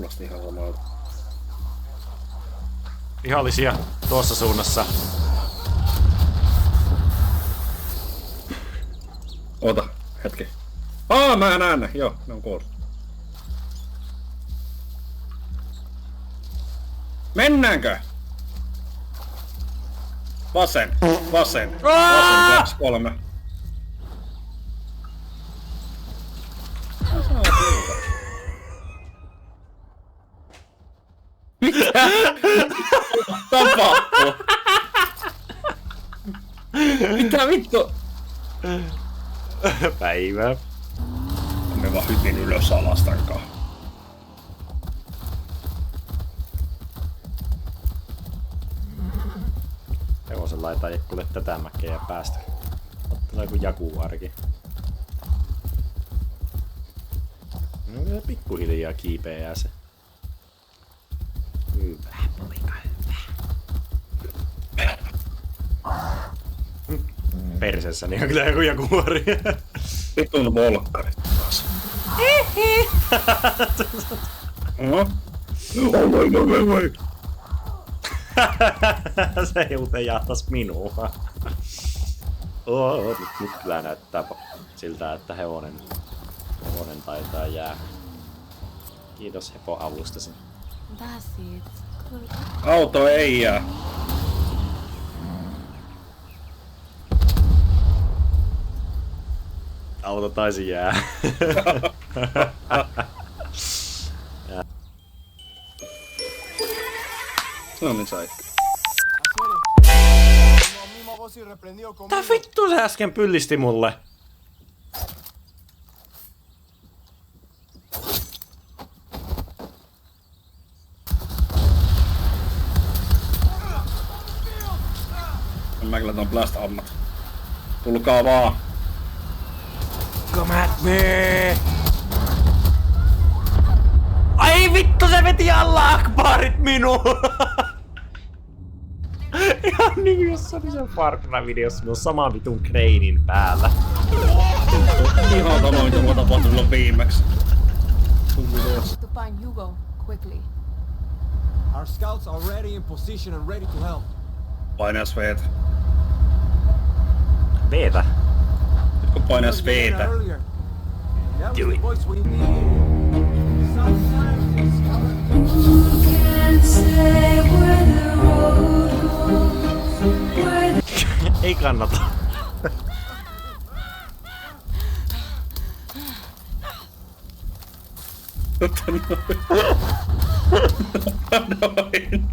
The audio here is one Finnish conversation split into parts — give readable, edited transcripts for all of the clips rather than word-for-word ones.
kuulosti ihan samalta. Vihollisia tuossa suunnassa. Ota, hetki. Mä näen ne. Joo, ne on kuollut. Mennäänkö? Vasen. 2, 3. Mitä tapahtuu? Mitä vittu? Päivä. Me vaan hypin ylös alastankaan. Hevosen laita ei kuule tätä mäkeä ja päästä. Ottaa joku jaguarikin. No kyllä pikkuhiljaa kiipeää se. Hyvä poika, hyvä. Persessäni on kyllä joku jaguari. Vitun volkkarit taas. Voi. Se muuten jahtas minua. Nyt kyllä näyttää siltä, että hevonen taitaa jää. Kiitos Hepo avustasi. Auto ei jää. Auto taisi jää. No niin sai. Tää vittu se äsken pyllisti mulle. Mä kyllä ton blast-ammat. Tulkaa vaan. Come at me! Ai vittu se veti Allah Akbarit minua! Ihan niinku jos oli se Far Cry-videossa, ne on sama vitun kreinin päällä. Ihan samoin kuin tapahtui silloin viimeksi. To find Hugo quickly. Our scouts are ready in position and ready to help. Painas V:tä. Veetä. Nyt kun painas V:tä. Do it. Ei kannata. Noin.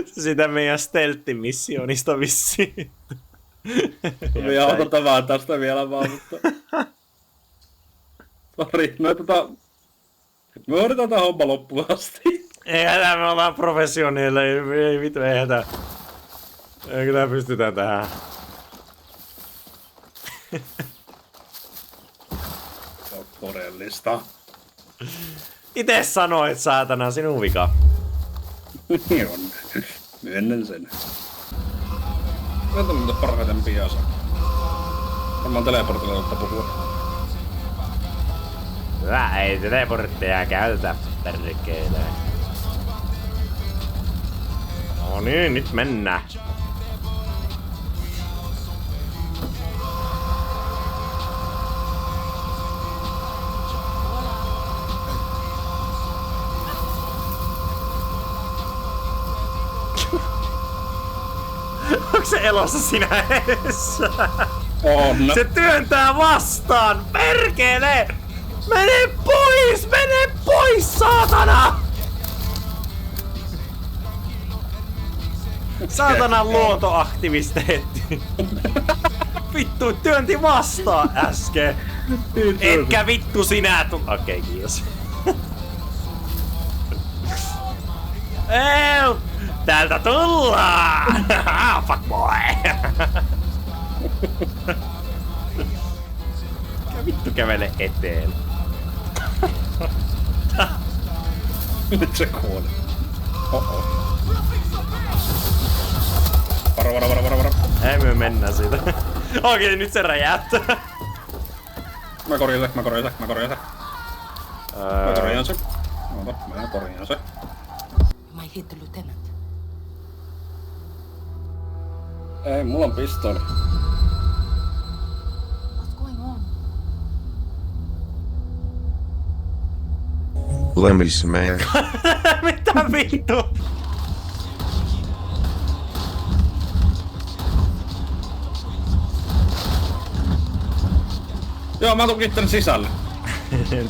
Sitä meidän stealth-missionista vissiin. Me jauhotetaan tästä vielä vaan, mutta... Sori, me hoidetaan tää homma loppuun asti. Ei hätää, me ollaan professioneilla, ei vitu, ei hätää. Eikö tää pystytään tähän? Se on todellista. Ite sanoit, saatana, sinun vika. Niin on. Myönnän sen. Näitä on niitä parhaiten piasa. Varmaan teleportilla ottaa puhua. Hyvä, ei teleportteja käytä, perkele. No niin, nyt mennään. Onko se elossa sinä edessä? On. Se työntää vastaan! Perkele! Mene pois! Mene pois, saatana! Saatana luontoaktiviteetti. Vittu, työnti vastaan äsken. Etkä vittu sinä Okei, kiitos. Täältä tullaan! Fuck boy! Mikä vittu kävele eteen? Nyt se kuoli. Oh. Varo. Ei me mennä siitä. Okei, nyt se räjähtää. Mä korjaan se. Oota, mä korjaan se. Might hit the lieutenant. Ei, mulla on pistooli. What's going on? Lemmis, man. Mitä vittu? Joo, mä tukin tänne sisälle.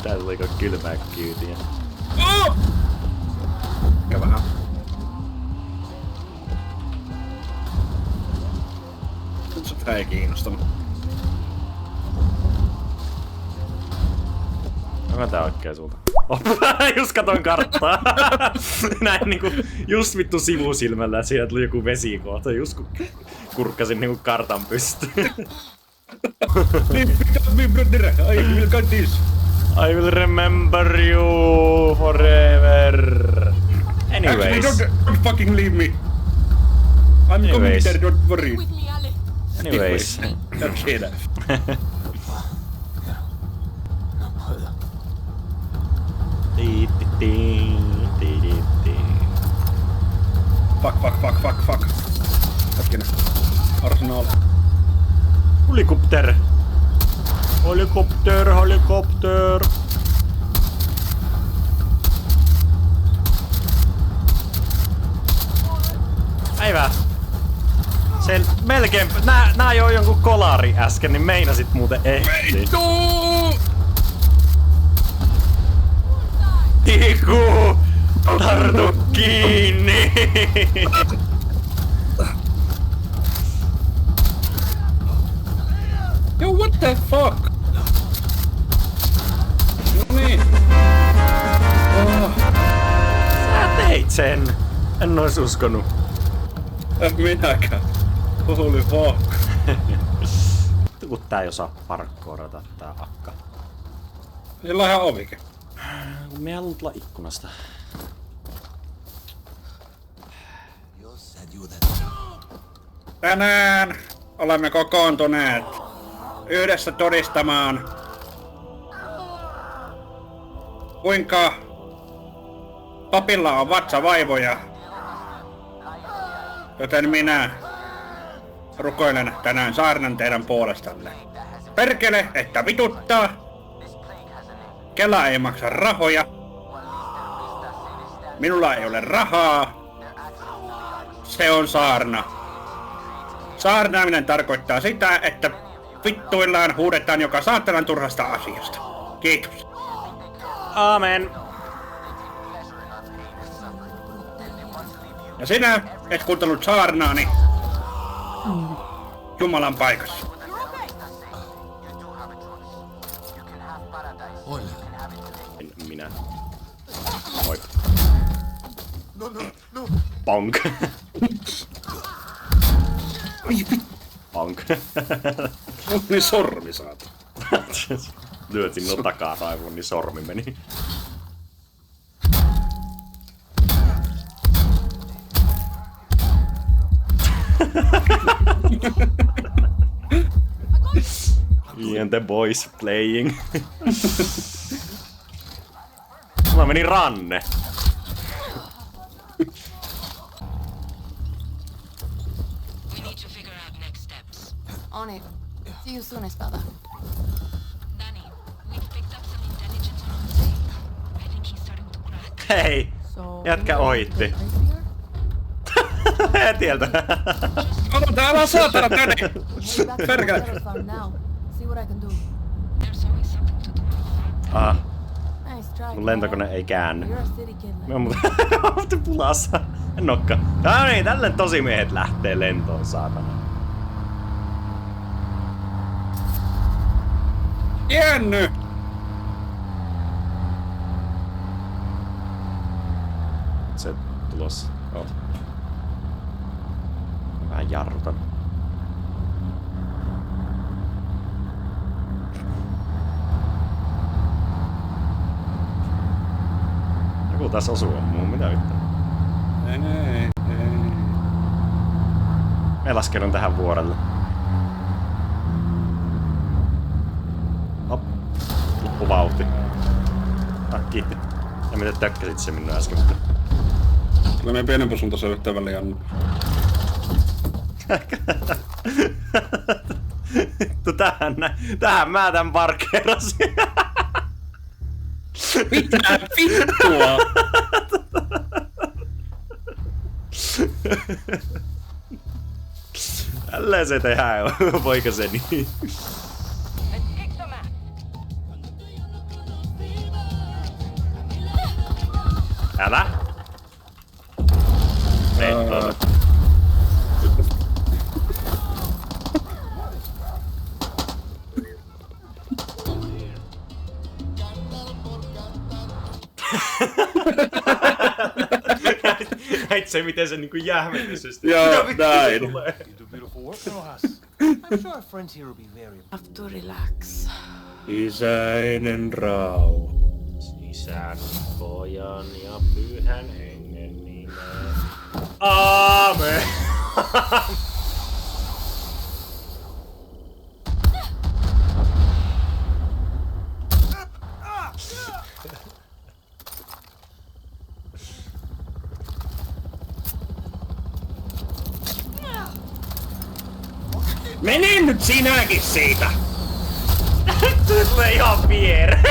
Täällä oliko kylmää kyytiä? Oh! Ja vähän. Nyt se ei kiinnostanut. Onko tää oikein sulta? Just katoin karttaa. Näin niinku just vittu sivusilmällä sieltä tuli joku vesikohta. Just kun kurkkasin niinku kartan pystyyn. Me brother, I will got this. I will remember you forever. Anyways. Actually, don't fucking leave me. I'm coming there, don't worry. With me, Ale. Anyways. That's it. Fuck. Hetkinen. Arsenal. Helikopter. Päivää. Se melkein... Nää ajoi jonkun kolari äsken, niin meinasit muuten ehti. Tiku! Tartu kiinni! Yo, what the fuck? No niin. Oh, Sä teit sen! En ois uskonut. minäkään. Holy fuck. Kun tää ei osaa parkkoorata tää akka. Sillä on ihan ovikin. Kun me haluut tulla ikkunasta. Tänään olemme kokoontuneet yhdessä todistamaan, kuinka papilla on vatsavaivoja. Joten minä rukoilen tänään saarnan teidän puolestanne. Perkele, että vituttaa. Kela ei maksa rahoja. Minulla ei ole rahaa. Se on saarna. Saarnaaminen tarkoittaa sitä, että vittuillaan huudetaan joka saatanan turhasta asiasta. Kiitos. Aamen. Ja sinä et kuuntelut saarnaani Jumalan paikassa. Minä. Moi. Bonk. Bonk. Niin sormi saat. Lyöt sinun takaraivoon, niin sormi meni. Me and the boys playing. Mulla meni ranne. We need to figure out next steps. On it. See you soon, Espada. Danny, we've picked up some intelligence on Jose. I think he's starting to crack. Hei! So, Jätkä you ohitti. get crazier? Tieltä. Ota, älä saatana tänne! Head back to Perkele. the cattle farm now. See what I can do. There's always something to do on the farm. Nice try. Mun lentokone ei käänny. You're a city kid. Mä oon muuten pulassa. En okka. No niin, tälleen tosimiehet lähtee lentoon, saatana. Jänny! Se tulossa. Oot. Vähän jarrutan. Joku tässä osuu muuhun, mitä vittu? Ei. Me laskeudun tähän vuorelle. Hop. Loppuvauhti. Kiitti. Ja mitä tökkäsit se minun äsken, mutta... Kyllä meidän pienempä suunta söittää väliin Jannu. Vittu tähän mä tän parkeerasin. Mitä vittua? Tälleen se tehdään, poikaseni. Älä! Ei, näit se miten se niinku jähmetyisesti. Joo, näin. You do beautiful work, Rojas. I'm sure our friends here will be very... Have to relax. Isäinen rauha. Isän, pojan ja pyhän hengen nimeen. Aamen! Mene nyt sinäkin siitä! Tulee ihan viereen!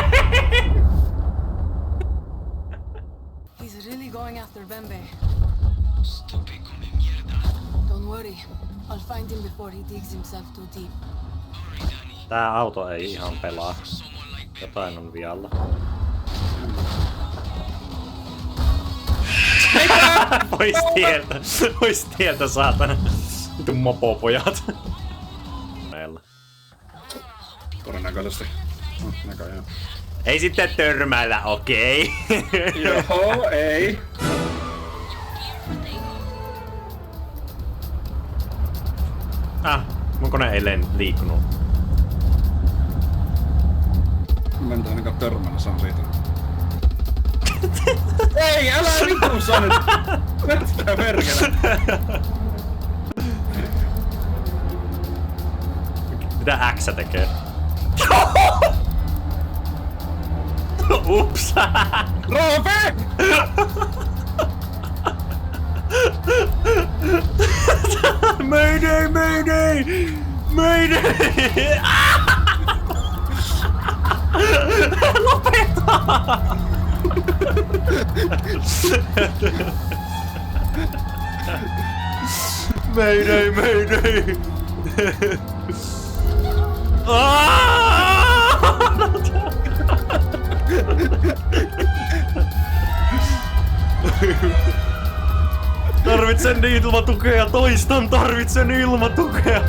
He's really going after Bembe. Stupid come mierda. Don't worry. I'll find him before he digs himself too deep. Hurry, Danny. Tää auto ei ihan pelaa. Someone like Bembe. Jotain on vialla. Pois tieltä saatana. Vittu mopopojat. Meillä. Todennäköisesti. No, näköjään. Ei sitten törmäillä, okei? Joo, ei. Mun kone ei liikkunut. Mä en ainakaan törmällä, saan siitä. Ei, älä vitussa nyt! Mettä perkele! Mitä X tekee? Ups! Roope! Mayday, mayday! Mayday! Lopeta! Mayday, mayday! Tarvitsen ilmatukea, toistan, tarvitsen ilmatukea!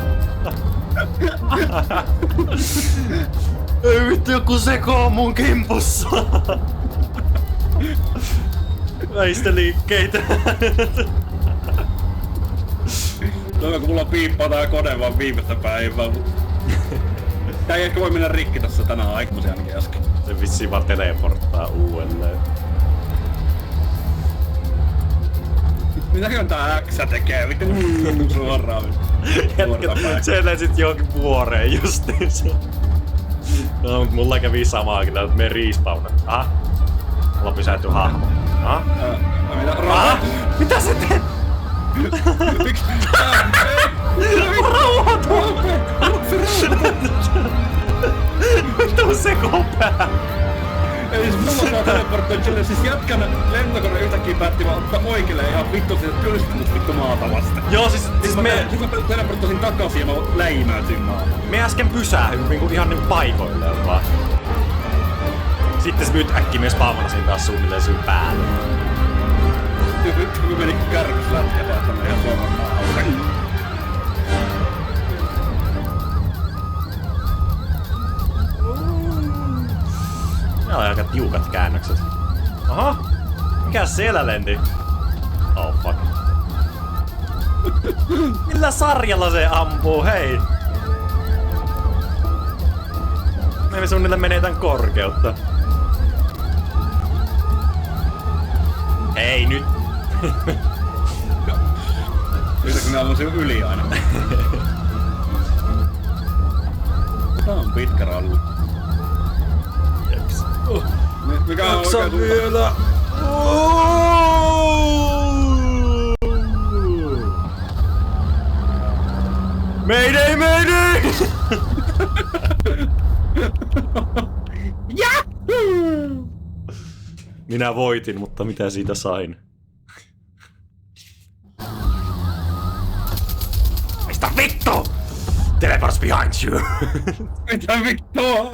Ei vittu, joku sekoo mun kimpussa! Väistä liikkeitä! No kun mulla piippaa tää kone vaan viimeistä päivää. Tää ei ehkä voi mennä rikki tässä tänään aikuisia ainakin äsken. Se vissiin vaan teleporttaa uudelleen. Mitäköhän tää X tekee? Vittu suoraan. Se lensit johonkin vuoreen justiinsa. No mut mulla kävi samaa kyllä, että me respawnat. Aha. Mulla pysähty hahmo. Aha. Aha. Mitä se teet? Miksi? Rauhoitu! Vittu se kopää! Eli mulla saa teleporttoida sille, siis jätkän lentokone yhtäkkiä päätti vaan ottaa oikealle ihan vittu siitä kylstä mut vittu maata vasta. Joo siis Mä teleporttasin takaisin ja mä läimääsin maata. Me äsken pysähdyin niinku ihan niinku paikoilleen vaan. Sitten se nyt äkkiä myös paavanasin taas suunnilleen sun päälle. Nyt kun meni kärkys lätkä vaan tänne ihan suoraan maahan. Nämä on aika tiukat käännökset. Aha! Mikäs siellä lenti? Oh fuck. Millä sarjalla se ampuu, hei? Me suunnilleen menetän korkeutta. Hei nyt! Minä olen sen yli aina. Tää on pitkä ralli. Jeps. Mikä on Jaksa oikein vielä! Mayday, mayday! Jahuu! Minä voitin, mutta mitä siitä sain? Mistä vittu? Teleports behind you! Mitä vittua?